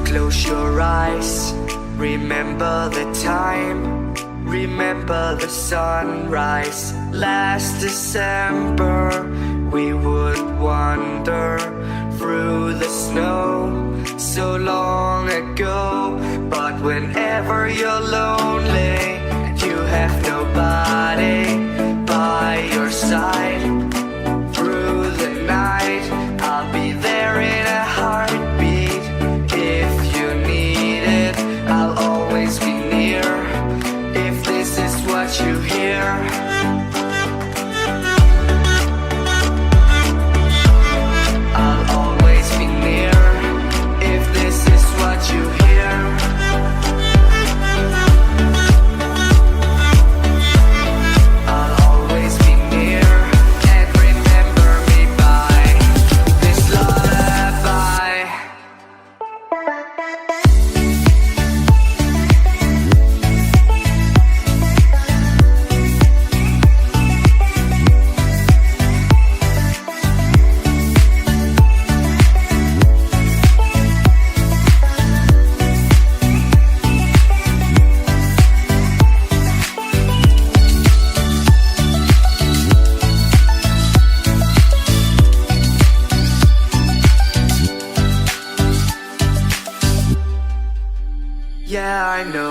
Close your eyes, remember the time, remember the sunrise. Last December we would wander through the snow, so long ago. But whenever you're lonely and you have nobody by your side, through the night I'll be there in a heartbeat. If you need it, I'll always be near. If this is what you hear, I'll always be near. If this is what you hear, I'll always be near. And remember me by this lullaby. Yeah, I know